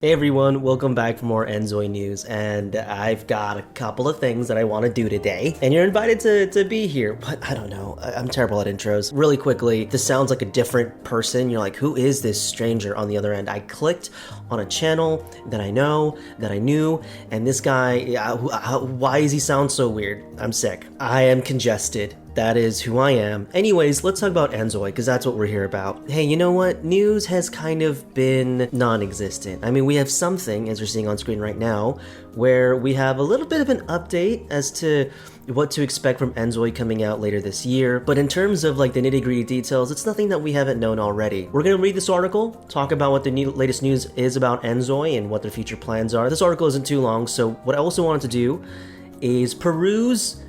Hey everyone, welcome back for more inZOI news, and I've got a couple of things that I want to do today, and you're invited to be here, but I don't know, I'm terrible at intros. Really quickly, this sounds like a different person. You're like, who is this stranger on the other end? I clicked on a channel that I know, that I knew, and this guy, why does he sound so weird? I'm sick. I am congested. That is who I am. Anyways, let's talk about inZOI, because that's what we're here about. Hey, you know what? News has kind of been non-existent. I mean, we have something, as you're seeing on screen right now, where we have a little bit of an update as to what to expect from inZOI coming out later this year. But in terms of like the nitty-gritty details, it's nothing that we haven't known already. We're gonna read this article, talk about what the latest news is about inZOI and what their future plans are. This article isn't too long, so what I also wanted to do is peruse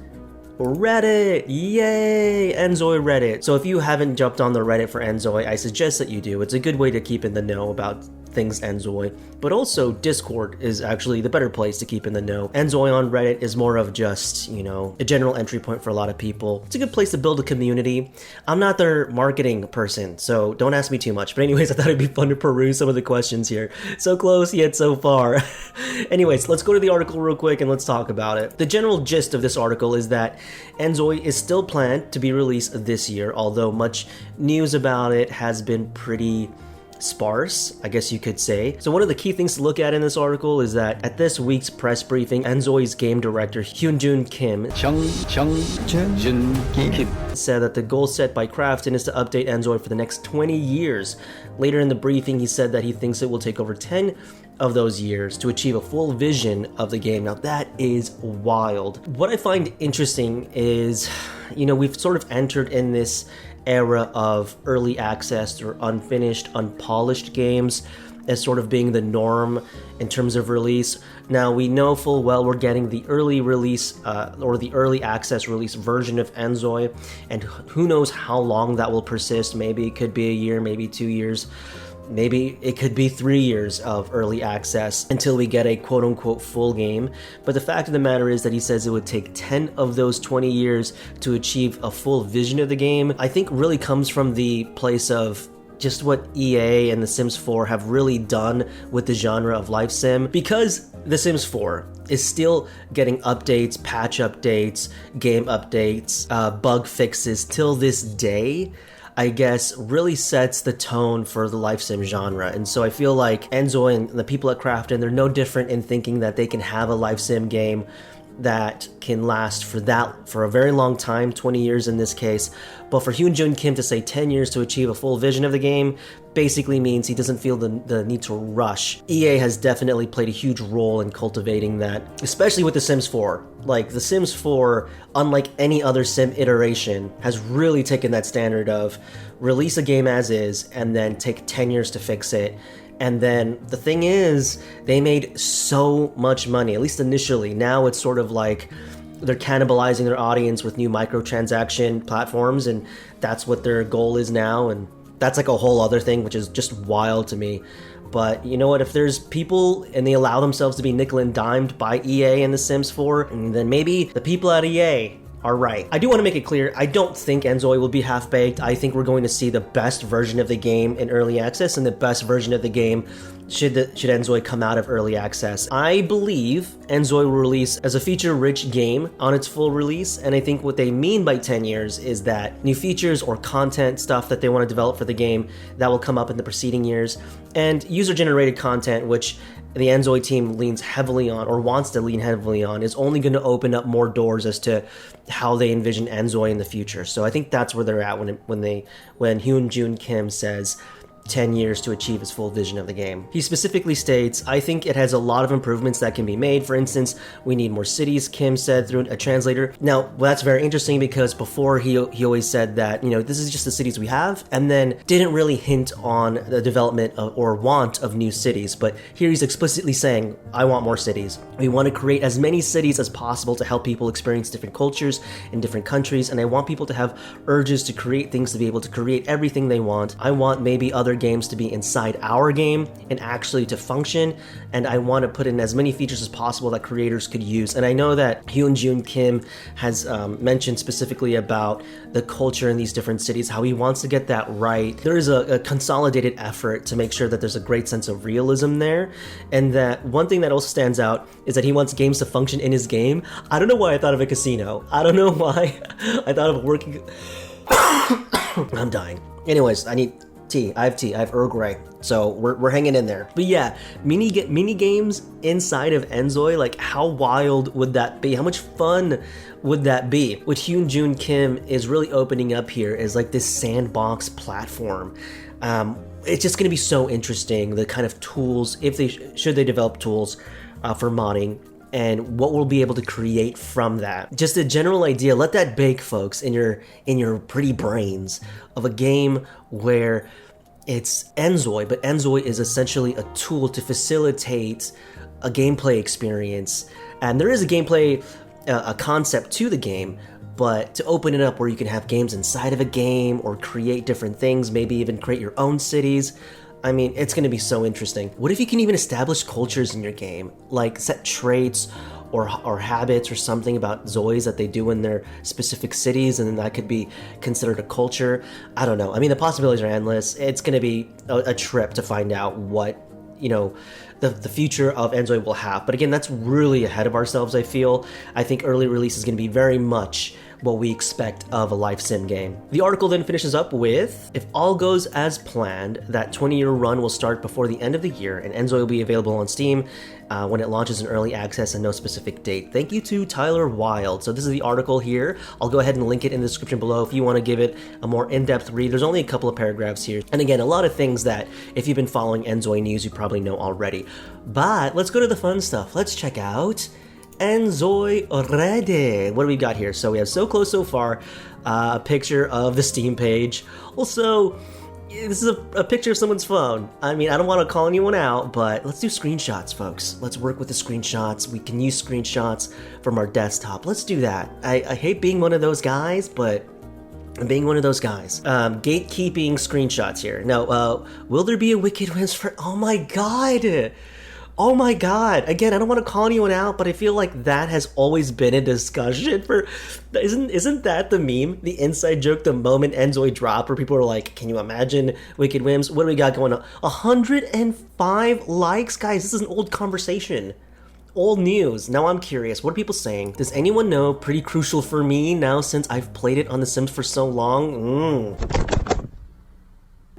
Reddit. Yay! inZOI Reddit. So if you haven't jumped on the Reddit for inZOI, I suggest that you do. It's a good way to keep in the know about things inZOI, but also Discord is actually the better place to keep in the know. inZOI on Reddit is more of just, you know, a general entry point for a lot of people. It's a good place to build a community. I'm not their marketing person, so don't ask me too much. But anyways, I thought it'd be fun to peruse some of the questions here. So close yet so far. Anyways, let's go to the article real quick and let's talk about it. The general gist of this article is that inZOI is still planned to be released this year, although much news about it has been pretty sparse, I guess you could say. So one of the key things to look at in this article is that at this week's press briefing, inZOI's game director Hyungjun Kim said that the goal set by Krafton is to update inZOI for the next 20 years. Later in the briefing, he said that he thinks it will take over 10 of those years to achieve a full vision of the game. Now that is wild. What I find interesting is, you know, we've sort of entered in this era of early access or unfinished, unpolished games as sort of being the norm in terms of release. Now we know full well we're getting the early release or the early access release version of inZOI, and who knows how long that will persist. Maybe it could be a year, maybe 2 years. Maybe it could be 3 years of early access until we get a quote-unquote full game. But the fact of the matter is that he says it would take 10 of those 20 years to achieve a full vision of the game. I think really comes from the place of just what EA and The Sims 4 have really done with the genre of life sim. Because The Sims 4 is still getting updates, patch updates, game updates, bug fixes till this day, I guess, really sets the tone for the life sim genre. And so I feel like inZOI and the people at Krafton, they're no different in thinking that they can have a life sim game that can last for a very long time, 20 years in this case. But for Hyungjun Kim to say 10 years to achieve a full vision of the game basically means he doesn't feel the need to rush. EA has definitely played a huge role in cultivating that, especially with The Sims 4. Like, The Sims 4, unlike any other sim iteration, has really taken that standard of release a game as is and then take 10 years to fix it. And then the thing is, they made so much money, at least initially. Now it's sort of like they're cannibalizing their audience with new microtransaction platforms, and that's what their goal is now. And that's like a whole other thing, which is just wild to me. But you know what, if there's people and they allow themselves to be nickel and dimed by EA and The Sims 4, then maybe the people at EA are right. I do want to make it clear, I don't think inZOI will be half-baked. I think we're going to see the best version of the game in early access, and the best version of the game should inZOI come out of early access. I believe inZOI will release as a feature-rich game on its full release, and I think what they mean by 10 years is that new features or content stuff that they want to develop for the game, that will come up in the preceding years, and user-generated content, which the inZOI team leans heavily on, or wants to lean heavily on, is only going to open up more doors as to how they envision inZOI in the future. So I think that's where they're at when Hyungjun Kim says 10 years to achieve his full vision of the game. He specifically states, I think it has a lot of improvements that can be made. For instance, we need more cities, Kim said through a translator. Now, well, that's very interesting, because before he always said that, you know, this is just the cities we have, and then didn't really hint on the development or want of new cities. But here he's explicitly saying, I want more cities. We want to create as many cities as possible to help people experience different cultures in different countries, and I want people to have urges to create things, to be able to create everything they want. I want maybe other other games to be inside our game and actually to function. And I want to put in as many features as possible that creators could use. And I know that Hyungjun Kim has mentioned specifically about the culture in these different cities, how he wants to get that right. There is a consolidated effort to make sure that there's a great sense of realism there. And that one thing that also stands out is that he wants games to function in his game. I don't know why I thought of a casino. I don't know why I thought of a working... I'm dying. Anyways, I need tea. I have Earl Grey. So we're hanging in there. But yeah, mini games inside of inZOI, like how wild would that be? How much fun would that be? What Hyungjun Kim is really opening up here is like this sandbox platform. It's just going to be so interesting, the kind of tools, if they should they develop tools for modding, and what we'll be able to create from that. Just a general idea, let that bake, folks, in your pretty brains, of a game where it's inZOI, but inZOI is essentially a tool to facilitate a gameplay experience. And there is a gameplay, a concept to the game, but to open it up where you can have games inside of a game or create different things, maybe even create your own cities. I mean, it's going to be so interesting. What if you can even establish cultures in your game, like set traits or habits or something about Zois that they do in their specific cities, and then that could be considered a culture? I don't know. I mean, the possibilities are endless. It's going to be a trip to find out what, you know, the future of inZOI will have. But again, that's really ahead of ourselves, I feel. I think early release is going to be very much what we expect of a life sim game. The article then finishes up with, if all goes as planned, that 20-year run will start before the end of the year, and inZOI will be available on Steam when it launches in early access and no specific date. Thank you to Tyler Wilde. So this is the article here. I'll go ahead and link it in the description below if you want to give it a more in-depth read. There's only a couple of paragraphs here. And again, a lot of things that if you've been following inZOI news, you probably know already. But let's go to the fun stuff. Let's check out inZOI already. What do we got here? So we have So Close So Far, a picture of the Steam page. Also, this is a picture of someone's phone. I mean, I don't want to call anyone out, but let's do screenshots, folks. Let's work with the screenshots. We can use screenshots from our desktop. Let's do that. I hate being one of those guys, but I'm being one of those guys. Gatekeeping screenshots here. Now, will there be a Wicked Whims for... Oh my god! Oh my god! Again, I don't want to call anyone out, but I feel like that has always been a discussion for... Isn't that the meme? The inside joke the moment inZOI dropped, where people are like, can you imagine Wicked Whims? What do we got going on? 105 likes? Guys, this is an old conversation. Old news. Now I'm curious, what are people saying? Does anyone know? Pretty crucial for me now since I've played it on The Sims for so long.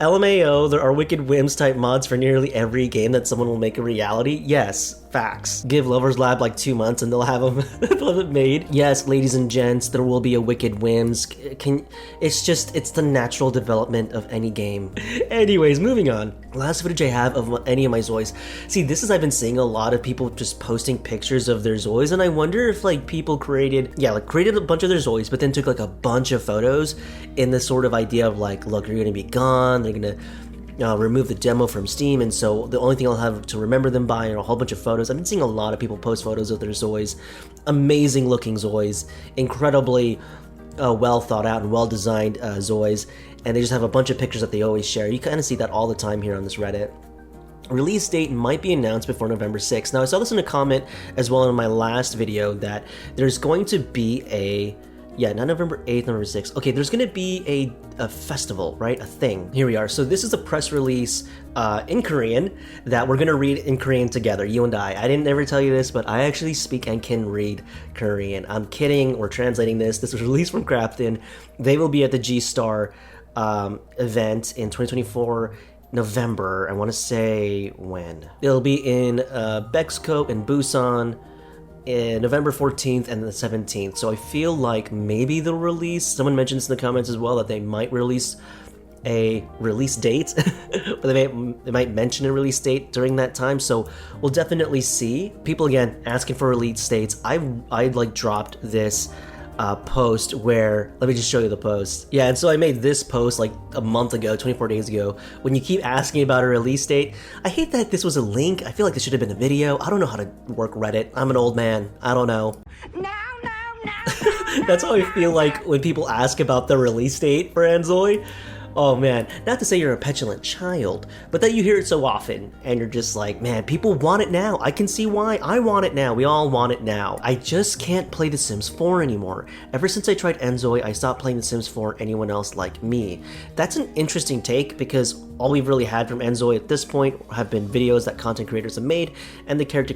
LMAO, there are Wicked Whims type mods for nearly every game that someone will make a reality. Yes, facts. Give Lovers Lab like 2 months and they'll have it made. Yes, ladies and gents, there will be a Wicked Whims. It's the natural development of any game. Anyways, moving on. Last footage I have of any of my Zois. See, I've been seeing a lot of people just posting pictures of their Zois, and I wonder if like people created a bunch of their Zois, but then took like a bunch of photos in this sort of idea of like, look, you're gonna be gone, they're gonna remove the demo from Steam, and so the only thing I'll have to remember them by are a whole bunch of photos. I've been seeing a lot of people post photos of their Zois. Amazing looking Zois, incredibly well thought out and well designed Zois, and they just have a bunch of pictures that they always share. You kind of see that all the time here on this Reddit. Release date might be announced before November 6th. Now, I saw this in a comment as well in my last video that there's going to be not November 8th, November 6th. Okay, there's going to be a festival, right? A thing. Here we are. So this is a press release in Korean that we're going to read in Korean together, you and I. I didn't ever tell you this, but I actually speak and can read Korean. I'm kidding. We're translating this. This was released from Crafton. They will be at the G-Star event in 2024 November. I want to say when. It'll be in Bexco in Busan November 14th and the 17th. So I feel like maybe they'll release, someone mentioned this in the comments as well, that they might release a release date, but they might mention a release date during that time. So we'll definitely see. People again asking for release dates. I like dropped this post where, let me just show you the post. Yeah, and so I made this post like a month ago, 24 days ago. When you keep asking about a release date, I hate that this was a link. I feel like this should have been a video. I don't know how to work Reddit. I'm an old man. I don't know. No. That's how I feel like when people ask about the release date for inZOI. Oh man, not to say you're a petulant child, but that you hear it so often, and you're just like, man, people want it now. I can see why. I want it now. We all want it now. I just can't play The Sims 4 anymore. Ever since I tried inZOI, I stopped playing The Sims 4 anyone else like me. That's an interesting take, because all we've really had from inZOI at this point have been videos that content creators have made and the character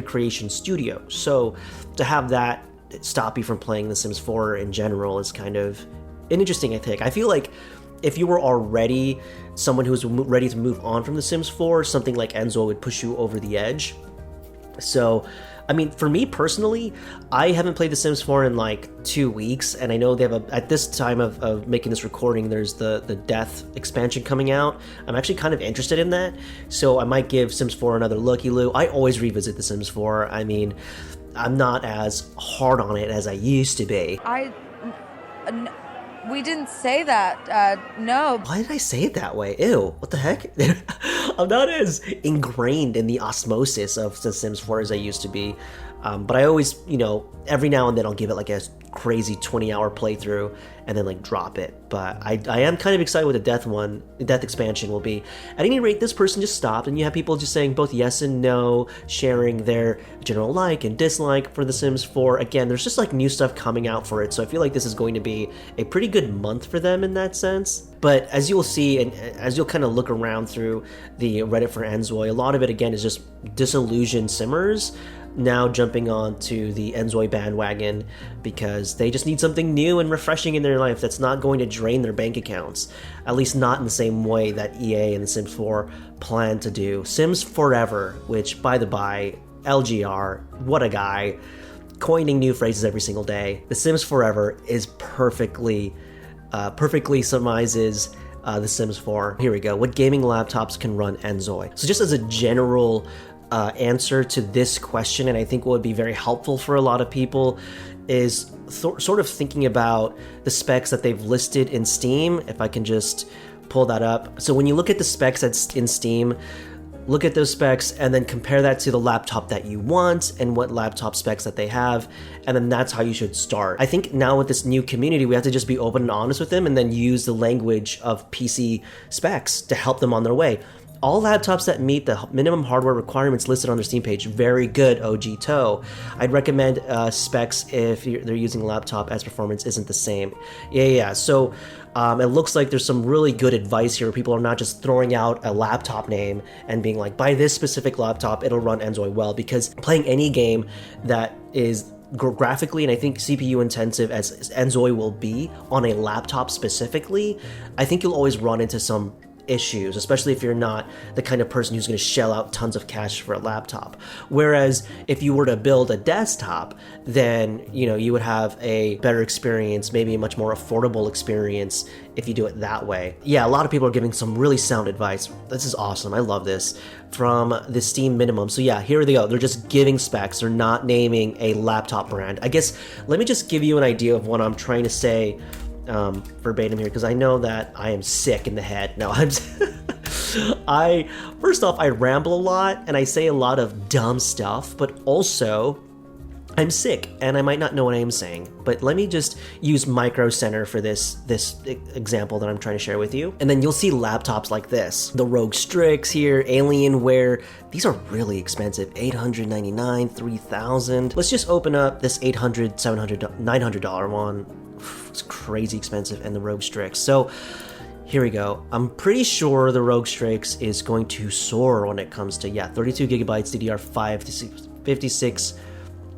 creation studio. So to have that stop you from playing The Sims 4 in general is kind of an interesting take. I feel like if you were already someone who's ready to move on from The Sims 4, something like inZOI would push you over the edge. So, I mean, for me personally, I haven't played The Sims 4 in like 2 weeks, and I know they have at this time of making this recording, there's the Death expansion coming out. I'm actually kind of interested in that, so I might give Sims 4 another looky-loo. I always revisit The Sims 4. I mean, I'm not as hard on it as I used to be. We didn't say that, no. Why did I say it that way? Ew, what the heck? I'm not as ingrained in the osmosis of The Sims 4 as I used to be. But I always, you know, every now and then I'll give it like a crazy 20-hour playthrough and then like drop it. But I am kind of excited with the Death expansion will be. At any rate, this person just stopped, and you have people just saying both yes and no, sharing their general like and dislike for The Sims 4. Again, there's just like new stuff coming out for it, so I feel like this is going to be a pretty good month for them in that sense. But as you'll see, and as you'll kind of look around through the Reddit for inZOI, a lot of it again is just disillusioned simmers now jumping on to the inZOI bandwagon because they just need something new and refreshing in their life that's not going to drain their bank accounts. At least not in the same way that EA and The Sims 4 plan to do. Sims Forever, which, by the by, LGR, what a guy, coining new phrases every single day. The Sims Forever is perfectly summarizes The Sims 4. Here we go. What gaming laptops can run inZOI? So just as a general answer to this question, and I think what would be very helpful for a lot of people, is sort of thinking about the specs that they've listed in Steam. If I can just pull that up. So when you look at the specs that's in Steam, look at those specs and then compare that to the laptop that you want and what laptop specs that they have, and then that's how you should start. I think now with this new community, we have to just be open and honest with them and then use the language of PC specs to help them on their way. All laptops that meet the minimum hardware requirements listed on their Steam page, very good, OG Toe. I'd recommend specs if they're using a laptop as performance isn't the same. Yeah. So it looks like there's some really good advice here. People are not just throwing out a laptop name and being like, buy this specific laptop, it'll run inZOI well, because playing any game that is graphically and I think CPU intensive as inZOI will be on a laptop specifically, I think you'll always run into some issues, especially if you're not the kind of person who's going to shell out tons of cash for a laptop. Whereas if you were to build a desktop, then you would have a better experience, maybe a much more affordable experience if you do it that way. Yeah, a lot of people are giving some really sound advice. This is awesome. I love this. From the Steam minimum. So yeah, here they go. They're just giving specs. They're not naming a laptop brand. I guess let me just give you an idea of what I'm trying to say verbatim here, because I know that I am sick in the head. No, first off, I ramble a lot and I say a lot of dumb stuff, but also I'm sick and I might not know what I am saying. But let me just use Micro Center for this example that I'm trying to share with you. And then you'll see laptops like this. The Rogue Strix here, Alienware. These are really expensive. $899, $3,000. Let's just open up this $800, $700, $900 one. It's crazy expensive, and the Rogue Strix. So here we go. I'm pretty sure the Rogue Strix is going to soar when it comes to 32 gigabytes DDR5 to 56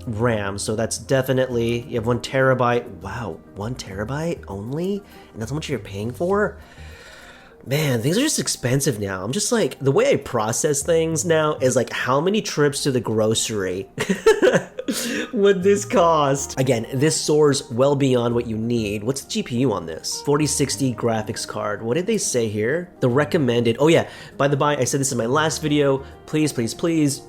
RAM. So that's definitely, you have 1 terabyte. Wow, 1 terabyte only, and that's how much you're paying for. Man, things are just expensive now. I'm just like, the way I process things now is like, how many trips to the grocery would this cost? Again, this soars well beyond what you need. What's the GPU on this? 4060 graphics card. What did they say here? The recommended, oh yeah, by the by, I said this in my last video, please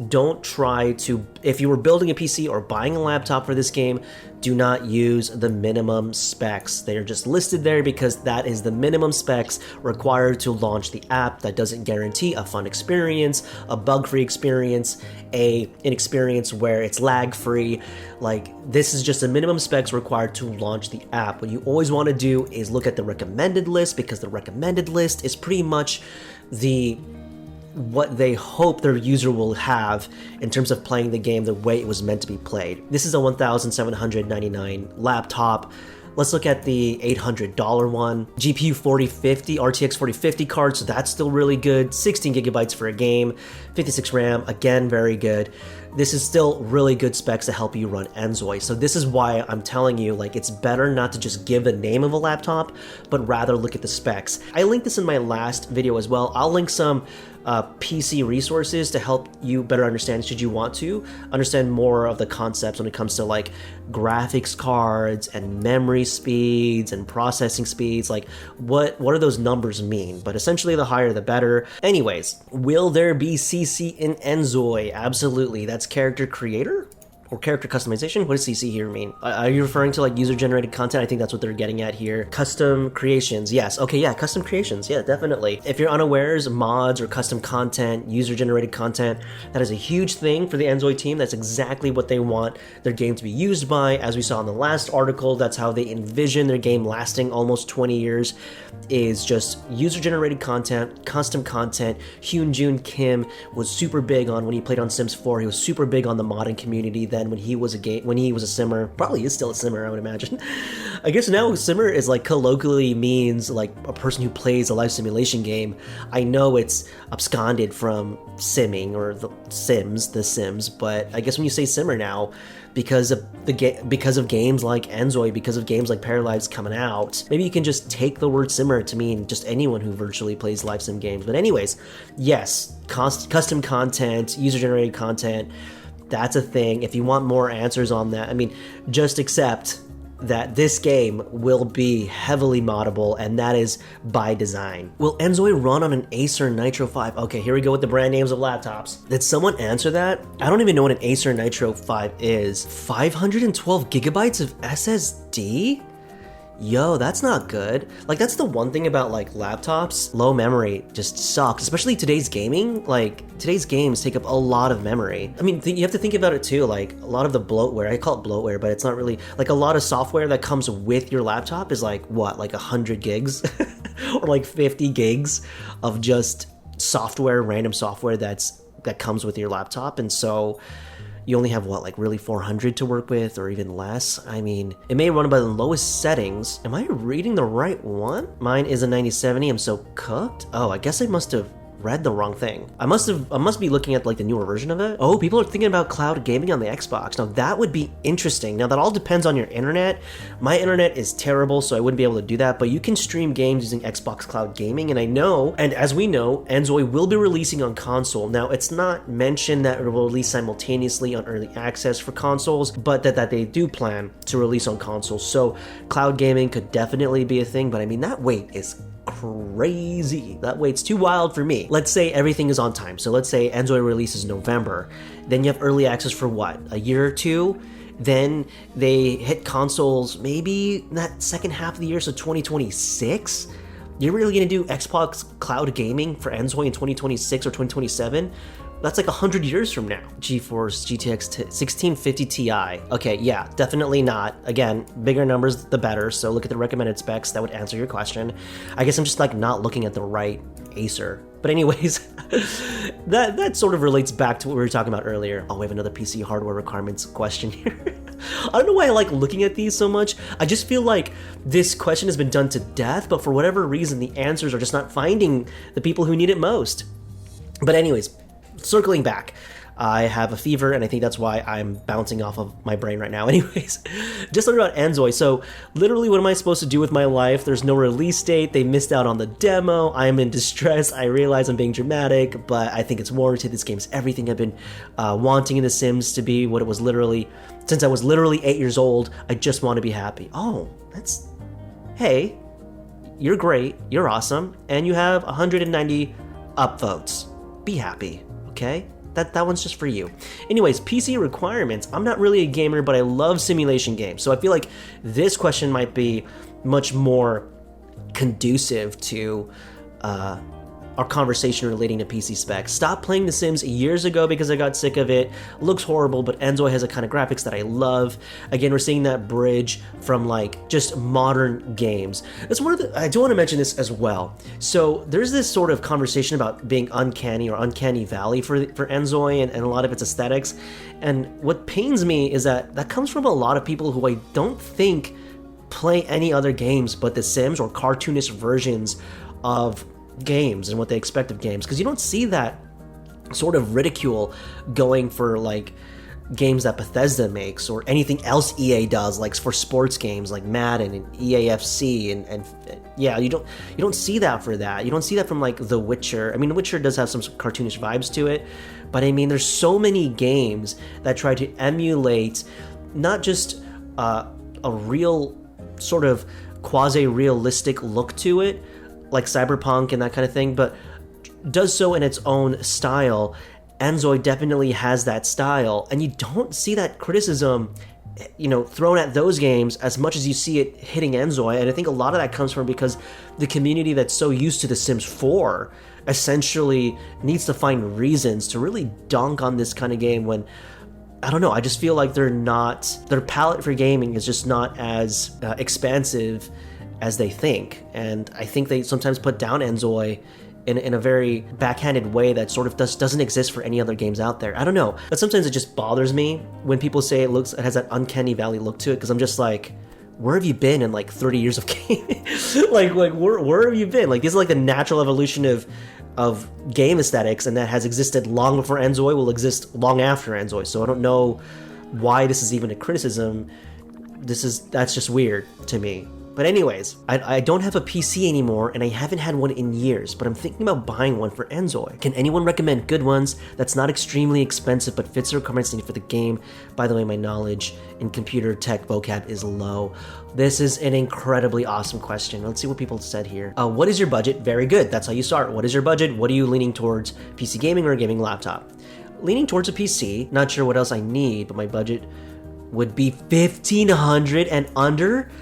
don't try to, if you were building a PC or buying a laptop for this game, do not use the minimum specs. They are just listed there because that is the minimum specs required to launch the app. That doesn't guarantee a fun experience, a bug-free experience, an experience where it's lag-free. Like, this is just the minimum specs required to launch the app. What you always want to do is look at the recommended list, because the recommended list is pretty much what they hope their user will have in terms of playing the game the way it was meant to be played. This is a $1,799 laptop. Let's look at the $800 one. GPU 4050, RTX 4050 card, so that's still really good. 16 gigabytes for a game, 56 RAM, again, very good. This is still really good specs to help you run inZOI. So this is why I'm telling you, like, it's better not to just give the name of a laptop, but rather look at the specs. I linked this in my last video as well. I'll link some PC resources to help you better understand, should you want to understand more of the concepts when it comes to like graphics cards and memory speeds and processing speeds. Like, what do those numbers mean? But essentially, the higher the better. Anyways, will there be CC in inZOI? Absolutely. That's character creator or character customization. What does CC here mean? Are you referring to like user-generated content? I think that's what they're getting at here. Custom creations, yes. Okay, yeah, custom creations, yeah, definitely. If you're unawares, mods or custom content, user-generated content, that is a huge thing for the inZOI team. That's exactly what they want their game to be used by. As we saw in the last article, that's how they envision their game lasting almost 20 years, is just user-generated content, custom content. Hyungjun Kim was super big on when he played on Sims 4. He was super big on the modding community then when he was a simmer. Probably is still a simmer, I would imagine. I guess now simmer is like colloquially means like a person who plays a life simulation game. I know it's absconded from simming or the Sims, but I guess when you say simmer now, because of games like inZOI, because of games like Paralives coming out, maybe you can just take the word simmer to mean just anyone who virtually plays live sim games. But anyways, yes, custom content, user-generated content, that's a thing. If you want more answers on that, I mean, just accept that this game will be heavily moddable, and that is by design. Will inZOI run on an Acer Nitro 5? Okay, here we go with the brand names of laptops. Did someone answer that? I don't even know what an Acer Nitro 5 is. 512 gigabytes of SSD? Yo, that's not good. Like, that's the one thing about like laptops. Low memory just sucks, especially today's gaming. Like, today's games take up a lot of memory. I mean, you have to think about it too. Like, a lot of the bloatware, I call it bloatware, but it's not really, like, a lot of software that comes with your laptop is like, what, like 100 gigs or like 50 gigs of just software, random software that comes with your laptop. And so you only have, what, like really 400 to work with, or even less? I mean, it may run by the lowest settings. Am I reading the right one? Mine is a 9070. I'm so cooked. Oh, I guess I must have read the wrong thing. I must be looking at like the newer version of it. Oh, people are thinking about cloud gaming on the Xbox. Now that would be interesting. Now that all depends on your internet. My internet is terrible, so I wouldn't be able to do that, but you can stream games using Xbox Cloud Gaming, and I know, and as we know, inZOI will be releasing on console. Now it's not mentioned that it will release simultaneously on early access for consoles, but that they do plan to release on consoles. So cloud gaming could definitely be a thing, but I mean, that wait is crazy. That wait's too wild for me. Let's say everything is on time. So let's say inZOI releases November. Then you have early access for what? A year or two? Then they hit consoles maybe that second half of the year, so 2026? You're really gonna do Xbox Cloud Gaming for inZOI in 2026 or 2027? That's like 100 years from now. GeForce GTX 1650 Ti. Okay, yeah, definitely not. Again, bigger numbers, the better. So look at the recommended specs. That would answer your question. I guess I'm just like not looking at the right Acer. But anyways, that sort of relates back to what we were talking about earlier. Oh, we have another PC hardware requirements question here. I don't know why I like looking at these so much. I just feel like this question has been done to death, but for whatever reason, the answers are just not finding the people who need it most. But anyways, circling back, I have a fever, and I think that's why I'm bouncing off of my brain right now. Anyways, just learned about inZOI. So literally, what am I supposed to do with my life? There's no release date. They missed out on the demo. I am in distress. I realize I'm being dramatic, but I think it's warranted. This game's everything I've been wanting in The Sims to be. What it was literally, since I was literally 8 years old. I just want to be happy. Oh, hey, you're great. You're awesome. And you have 190 upvotes. Be happy. Okay? that one's just for you. Anyways, PC requirements. I'm not really a gamer, but I love simulation games. So I feel like this question might be much more conducive to our conversation relating to PC specs. Stopped playing The Sims years ago because I got sick of it. Looks horrible, but inZOI has a kind of graphics that I love. Again, we're seeing that bridge from like just modern games. That's one of the, I do want to mention this as well. So there's this sort of conversation about being uncanny or uncanny valley for inZOI and a lot of its aesthetics. And what pains me is that comes from a lot of people who I don't think play any other games but The Sims or cartoonish versions of games and what they expect of games, because you don't see that sort of ridicule going for like games that Bethesda makes or anything else EA does, like for sports games like Madden and EAFC and yeah, you don't see that for that. You don't see that from like The Witcher. I mean, The Witcher does have some cartoonish vibes to it, but I mean, there's so many games that try to emulate not just a real sort of quasi-realistic look to it, like Cyberpunk and that kind of thing, but does so in its own style. inZOI definitely has that style, and you don't see that criticism, thrown at those games as much as you see it hitting inZOI. And I think a lot of that comes from because the community that's so used to The Sims 4 essentially needs to find reasons to really dunk on this kind of game when, I don't know, I just feel like their palette for gaming is just not as expansive as they think, and I think they sometimes put down inZOI in a very backhanded way that sort of doesn't exist for any other games out there. I don't know, but sometimes it just bothers me when people say it has that uncanny valley look to it, because I'm just like, where have you been in like 30 years of gaming? like where have you been? Like, this is like the natural evolution of game aesthetics, and that has existed long before inZOI, will exist long after inZOI. So I don't know why this is even a criticism. That's just weird to me. But anyways, I don't have a PC anymore, and I haven't had one in years, but I'm thinking about buying one for inZOI. Can anyone recommend good ones that's not extremely expensive but fits the requirements needed for the game? By the way, my knowledge in computer tech vocab is low. This is an incredibly awesome question. Let's see what people said here. What is your budget? Very good. That's how you start. What is your budget? What are you leaning towards? PC gaming or a gaming laptop? Leaning towards a PC. Not sure what else I need, but my budget would be $1,500 and under.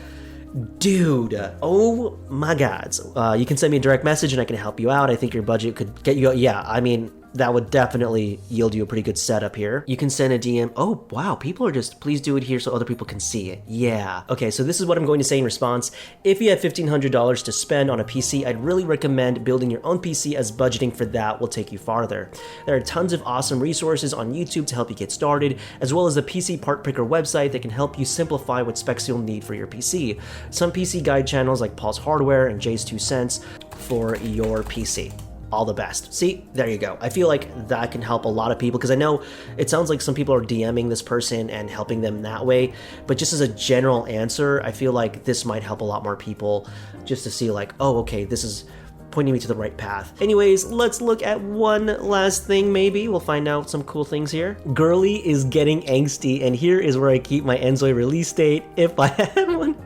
Dude, oh my god. You can send me a direct message and I can help you out. I think your budget could get you, yeah, I mean, that would definitely yield you a pretty good setup here. You can send a DM. Oh, wow, people are just, please do it here so other people can see it. Yeah. Okay, so this is what I'm going to say in response. If you have $1,500 to spend on a PC, I'd really recommend building your own PC, as budgeting for that will take you farther. There are tons of awesome resources on YouTube to help you get started, as well as the PC Part Picker website that can help you simplify what specs you'll need for your PC. Some PC guide channels like Paul's Hardware and Jay's 2 Cents for your PC. All the best. See, there you go. I feel like that can help a lot of people, because I know it sounds like some people are DMing this person and helping them that way, but just as a general answer, I feel like this might help a lot more people just to see like, oh, okay, this is pointing me to the right path. Anyways, let's look at one last thing maybe. We'll find out some cool things here. Girly is getting angsty, and here is where I keep my inZOI release date if I had one.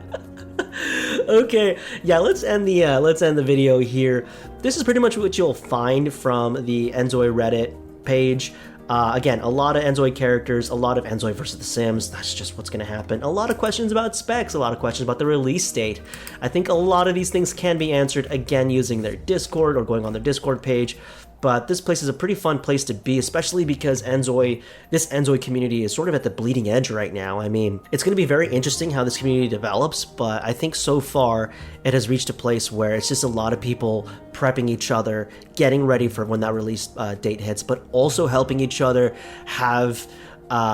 Okay, yeah, let's end the video here. This is pretty much what you'll find from the inZOI Reddit page. Again, a lot of inZOI characters, a lot of inZOI versus The Sims. That's just what's going to happen. A lot of questions about specs, a lot of questions about the release date. I think a lot of these things can be answered, again, using their Discord or going on their Discord page. But this place is a pretty fun place to be, especially because this inZOI community is sort of at the bleeding edge right now. I mean, it's going to be very interesting how this community develops, but I think so far it has reached a place where it's just a lot of people prepping each other, getting ready for when that release date hits, but also helping each other have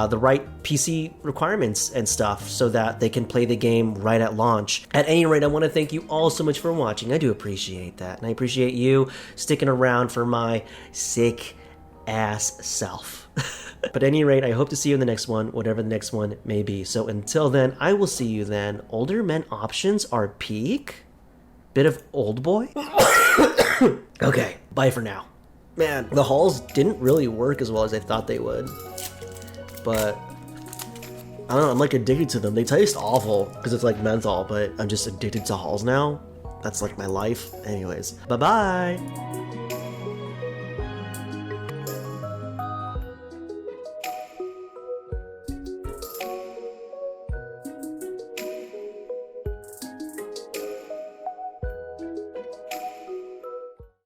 the right PC requirements and stuff so that they can play the game right at launch. At any rate, I want to thank you all so much for watching. I do appreciate that, and I appreciate you sticking around for my sick ass self. But at any rate, I hope to see you in the next one, whatever the next one may be. So until then, I will see you then. Older men options are peak. Bit of old boy. Okay, bye for now. Man, the hauls didn't really work as well as I thought they would. But I don't know, I'm like addicted to them. They taste awful because it's like menthol, but I'm just addicted to hauls now. That's like my life. Anyways, bye-bye.